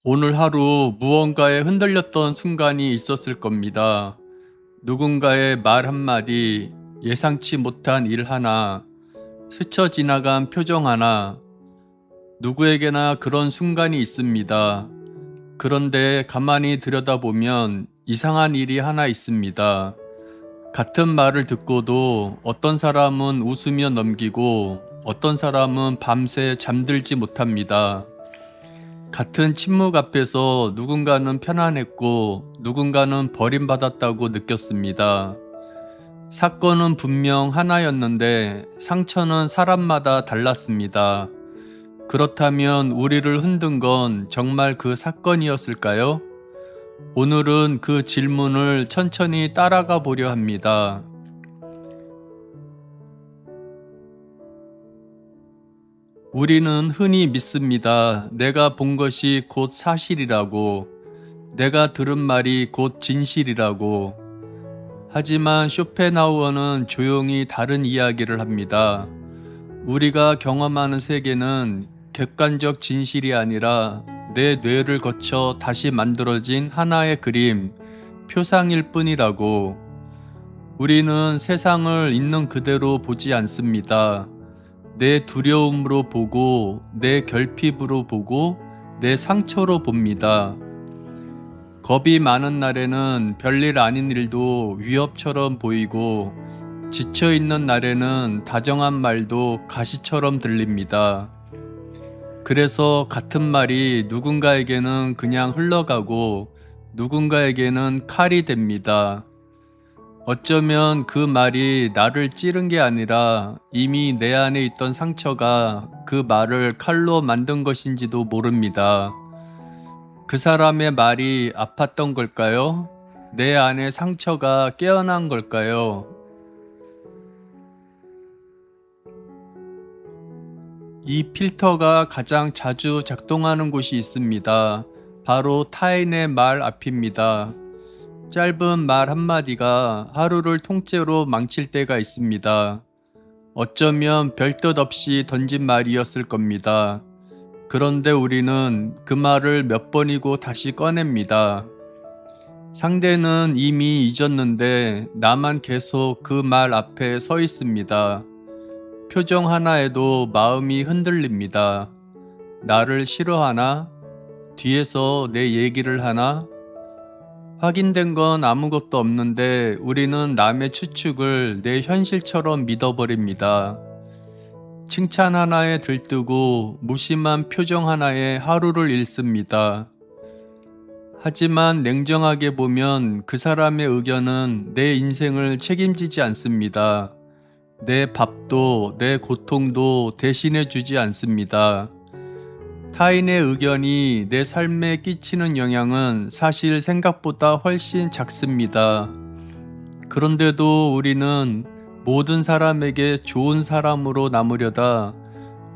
오늘 하루 무언가에 흔들렸던 순간이 있었을 겁니다. 누군가의 말 한마디, 예상치 못한 일 하나, 스쳐 지나간 표정 하나, 누구에게나 그런 순간이 있습니다. 그런데 가만히 들여다보면 이상한 일이 하나 있습니다. 같은 말을 듣고도 어떤 사람은 웃으며 넘기고 어떤 사람은 밤새 잠들지 못합니다. 같은 침묵 앞에서 누군가는 편안했고 누군가는 버림받았다고 느꼈습니다. 사건은 분명 하나였는데 상처는 사람마다 달랐습니다. 그렇다면 우리를 흔든 건 정말 그 사건이었을까요? 오늘은 그 질문을 천천히 따라가 보려 합니다. 우리는 흔히 믿습니다. 내가 본 것이 곧 사실이라고, 내가 들은 말이 곧 진실이라고. 하지만 쇼펜하우어는 조용히 다른 이야기를 합니다. 우리가 경험하는 세계는 객관적 진실이 아니라 내 뇌를 거쳐 다시 만들어진 하나의 그림, 표상일 뿐이라고. 우리는 세상을 있는 그대로 보지 않습니다. 내 두려움으로 보고, 내 결핍으로 보고, 내 상처로 봅니다. 겁이 많은 날에는 별일 아닌 일도 위협처럼 보이고, 지쳐있는 날에는 다정한 말도 가시처럼 들립니다. 그래서 같은 말이 누군가에게는 그냥 흘러가고, 누군가에게는 칼이 됩니다. 어쩌면 그 말이 나를 찌른 게 아니라 이미 내 안에 있던 상처가 그 말을 칼로 만든 것인지도 모릅니다. 그 사람의 말이 아팠던 걸까요? 내 안에 상처가 깨어난 걸까요? 이 필터가 가장 자주 작동하는 곳이 있습니다. 바로 타인의 말 앞입니다. 짧은 말 한마디가 하루를 통째로 망칠 때가 있습니다. 어쩌면 별뜻 없이 던진 말이었을 겁니다. 그런데 우리는 그 말을 몇 번이고 다시 꺼냅니다. 상대는 이미 잊었는데 나만 계속 그 말 앞에 서 있습니다. 표정 하나에도 마음이 흔들립니다. 나를 싫어하나? 뒤에서 내 얘기를 하나? 확인된 건 아무것도 없는데 우리는 남의 추측을 내 현실처럼 믿어버립니다. 칭찬 하나에 들뜨고 무심한 표정 하나에 하루를 읽습니다. 하지만 냉정하게 보면 그 사람의 의견은 내 인생을 책임지지 않습니다. 내 밥도 내 고통도 대신해 주지 않습니다. 타인의 의견이 내 삶에 끼치는 영향은 사실 생각보다 훨씬 작습니다. 그런데도 우리는 모든 사람에게 좋은 사람으로 남으려다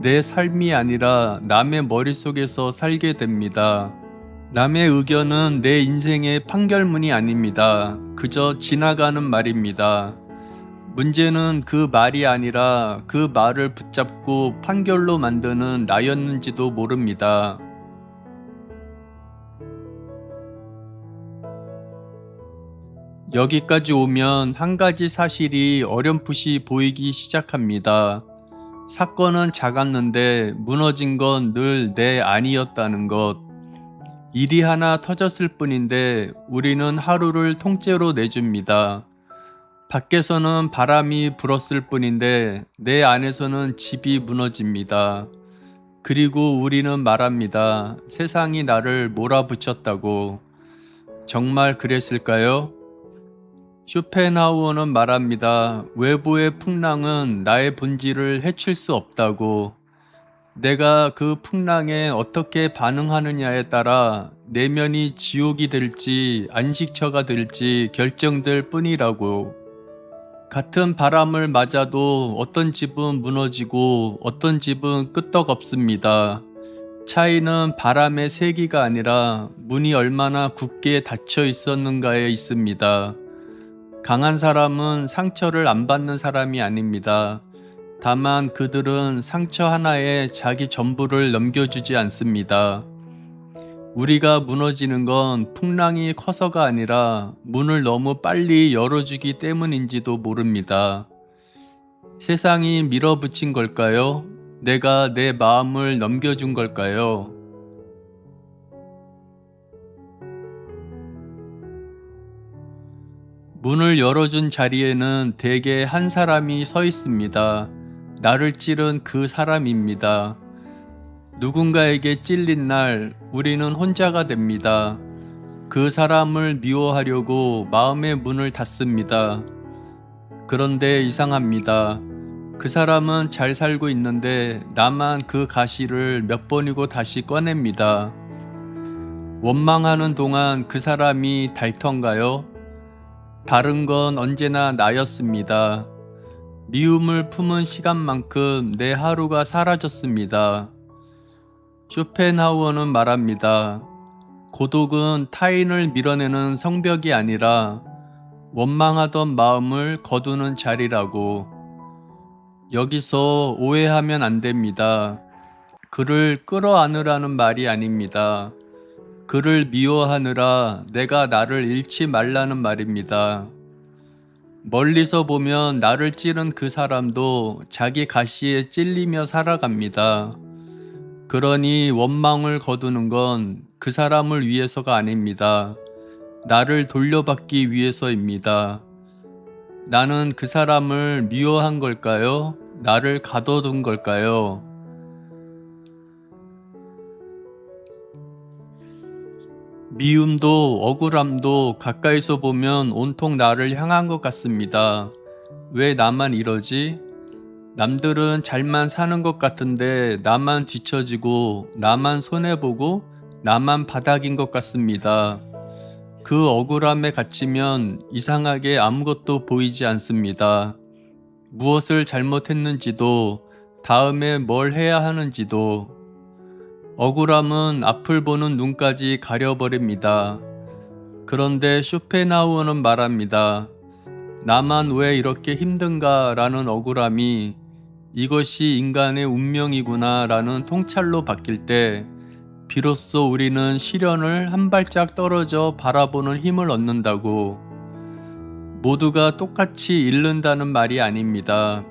내 삶이 아니라 남의 머릿속에서 살게 됩니다. 남의 의견은 내 인생의 판결문이 아닙니다. 그저 지나가는 말입니다. 문제는 그 말이 아니라 그 말을 붙잡고 판결로 만드는 나였는지도 모릅니다. 여기까지 오면 한 가지 사실이 어렴풋이 보이기 시작합니다. 사건은 작았는데 무너진 건 늘 내 안이었다는 것. 일이 하나 터졌을 뿐인데 우리는 하루를 통째로 내줍니다. 밖에서는 바람이 불었을 뿐인데 내 안에서는 집이 무너집니다. 그리고 우리는 말합니다. 세상이 나를 몰아붙였다고. 정말 그랬을까요? 쇼펜하우어는 말합니다. 외부의 풍랑은 나의 본질을 해칠 수 없다고. 내가 그 풍랑에 어떻게 반응하느냐에 따라 내면이 지옥이 될지 안식처가 될지 결정될 뿐이라고. 같은 바람을 맞아도 어떤 집은 무너지고 어떤 집은 끄떡없습니다. 차이는 바람의 세기가 아니라 문이 얼마나 굳게 닫혀 있었는가에 있습니다. 강한 사람은 상처를 안 받는 사람이 아닙니다. 다만 그들은 상처 하나에 자기 전부를 넘겨주지 않습니다. 우리가 무너지는 건 풍랑이 커서가 아니라 문을 너무 빨리 열어주기 때문인지도 모릅니다. 세상이 밀어붙인 걸까요? 내가 내 마음을 넘겨준 걸까요? 문을 열어준 자리에는 대개 한 사람이 서 있습니다. 나를 찌른 그 사람입니다. 누군가에게 찔린 날 우리는 혼자가 됩니다. 그 사람을 미워하려고 마음의 문을 닫습니다. 그런데 이상합니다. 그 사람은 잘 살고 있는데 나만 그 가시를 몇 번이고 다시 꺼냅니다. 원망하는 동안 그 사람이 닳던가요? 다른 건 언제나 나였습니다. 미움을 품은 시간만큼 내 하루가 사라졌습니다. 쇼펜하우어는 말합니다. 고독은 타인을 밀어내는 성벽이 아니라 원망하던 마음을 거두는 자리라고. 여기서 오해하면 안 됩니다. 그를 끌어안으라는 말이 아닙니다. 그를 미워하느라 내가 나를 잃지 말라는 말입니다. 멀리서 보면 나를 찌른 그 사람도 자기 가시에 찔리며 살아갑니다. 그러니 원망을 거두는 건 그 사람을 위해서가 아닙니다. 나를 돌려받기 위해서입니다. 나는 그 사람을 미워한 걸까요? 나를 가둬둔 걸까요? 미움도 억울함도 가까이서 보면 온통 나를 향한 것 같습니다. 왜 나만 이러지? 남들은 잘만 사는 것 같은데 나만 뒤처지고 나만 손해보고 나만 바닥인 것 같습니다. 그 억울함에 갇히면 이상하게 아무것도 보이지 않습니다. 무엇을 잘못했는지도 다음에 뭘 해야 하는지도. 억울함은 앞을 보는 눈까지 가려버립니다. 그런데 쇼펜하우어는 말합니다. 나만 왜 이렇게 힘든가 라는 억울함이 이것이 인간의 운명이구나 라는 통찰로 바뀔 때 비로소 우리는 시련을 한 발짝 떨어져 바라보는 힘을 얻는다고. 모두가 똑같이 잃는다는 말이 아닙니다.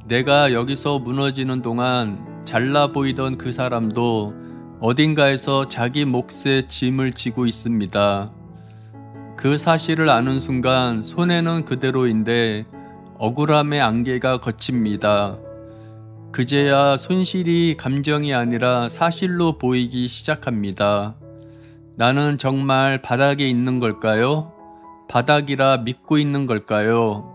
내가 여기서 무너지는 동안 잘나 보이던 그 사람도 어딘가에서 자기 몫의 짐을 지고 있습니다. 그 사실을 아는 순간 손해는 그대로인데 억울함의 안개가 걷힙니다. 그제야 손실이 감정이 아니라 사실로 보이기 시작합니다. 나는 정말 바닥에 있는 걸까요? 바닥이라 믿고 있는 걸까요?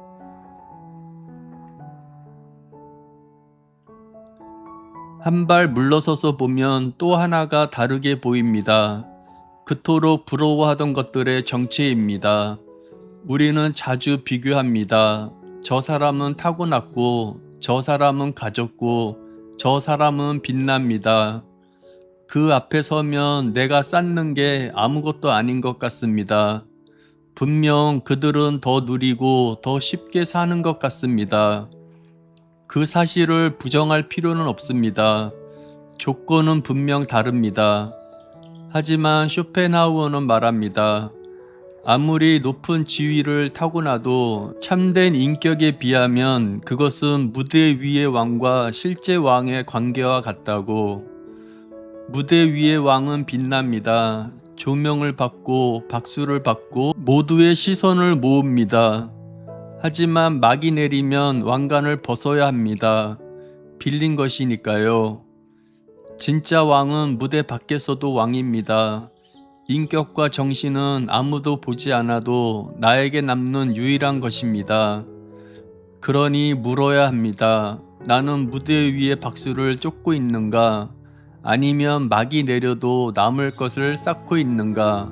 한 발 물러서서 보면 또 하나가 다르게 보입니다. 그토록 부러워하던 것들의 정체입니다. 우리는 자주 비교합니다. 저 사람은 타고났고, 저 사람은 가졌고, 저 사람은 빛납니다. 그 앞에 서면 내가 쌓는 게 아무것도 아닌 것 같습니다. 분명 그들은 더 누리고 더 쉽게 사는 것 같습니다. 그 사실을 부정할 필요는 없습니다. 조건은 분명 다릅니다. 하지만 쇼펜하우어는 말합니다. 아무리 높은 지위를 타고나도 참된 인격에 비하면 그것은 무대 위의 왕과 실제 왕의 관계와 같다고. 무대 위의 왕은 빛납니다. 조명을 받고 박수를 받고 모두의 시선을 모읍니다. 하지만 막이 내리면 왕관을 벗어야 합니다. 빌린 것이니까요. 진짜 왕은 무대 밖에서도 왕입니다. 인격과 정신은 아무도 보지 않아도 나에게 남는 유일한 것입니다. 그러니 물어야 합니다. 나는 무대 위에 박수를 쫓고 있는가? 아니면 막이 내려도 남을 것을 쌓고 있는가?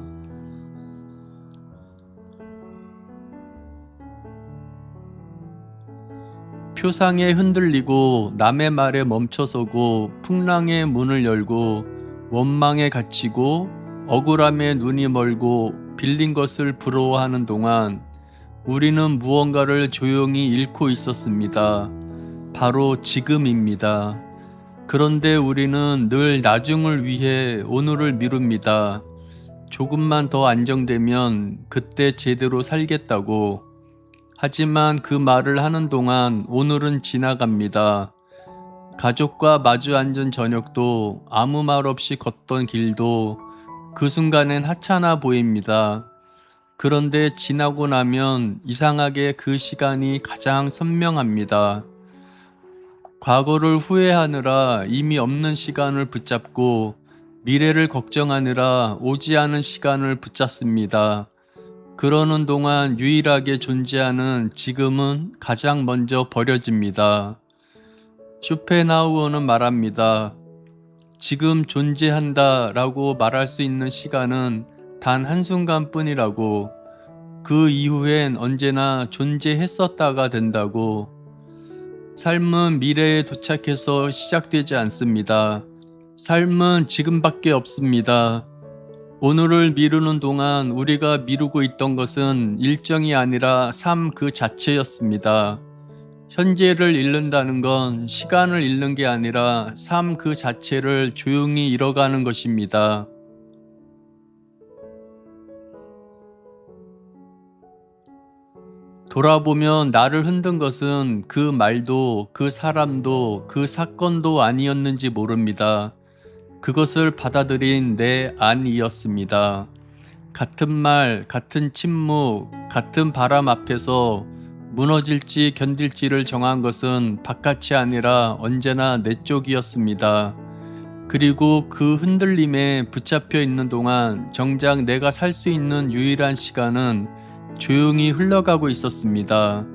표상에 흔들리고 남의 말에 멈춰서고 풍랑의 문을 열고 원망에 갇히고 억울함에 눈이 멀고 빌린 것을 부러워하는 동안 우리는 무언가를 조용히 잃고 있었습니다. 바로 지금입니다. 그런데 우리는 늘 나중을 위해 오늘을 미룹니다. 조금만 더 안정되면 그때 제대로 살겠다고. 하지만 그 말을 하는 동안 오늘은 지나갑니다. 가족과 마주 앉은 저녁도 아무 말 없이 걷던 길도 그 순간엔 하찮아 보입니다. 그런데 지나고 나면 이상하게 그 시간이 가장 선명합니다. 과거를 후회하느라 이미 없는 시간을 붙잡고 미래를 걱정하느라 오지 않은 시간을 붙잡습니다. 그러는 동안 유일하게 존재하는 지금은 가장 먼저 버려집니다. 쇼펜하우어는 말합니다. 지금 존재한다 라고 말할 수 있는 시간은 단 한순간 뿐이라고. 그 이후엔 언제나 존재했었다가 된다고. 삶은 미래에 도착해서 시작되지 않습니다. 삶은 지금밖에 없습니다. 오늘을 미루는 동안 우리가 미루고 있던 것은 일정이 아니라 삶 그 자체였습니다. 현재를 잃는다는 건 시간을 잃는 게 아니라 삶 그 자체를 조용히 잃어가는 것입니다. 돌아보면 나를 흔든 것은 그 말도 그 사람도 그 사건도 아니었는지 모릅니다. 그것을 받아들인 내 안이었습니다. 같은 말, 같은 침묵, 같은 바람 앞에서 무너질지 견딜지를 정한 것은 바깥이 아니라 언제나 내 쪽이었습니다. 그리고 그 흔들림에 붙잡혀 있는 동안 정작 내가 살 수 있는 유일한 시간은 조용히 흘러가고 있었습니다.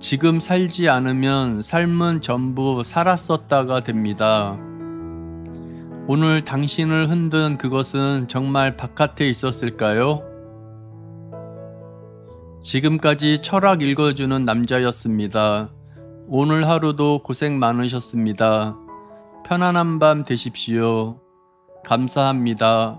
지금 살지 않으면 삶은 전부 살았었다가 됩니다. 오늘 당신을 흔든 그것은 정말 바깥에 있었을까요? 지금까지 철학 읽어주는 남자였습니다. 오늘 하루도 고생 많으셨습니다. 편안한 밤 되십시오. 감사합니다.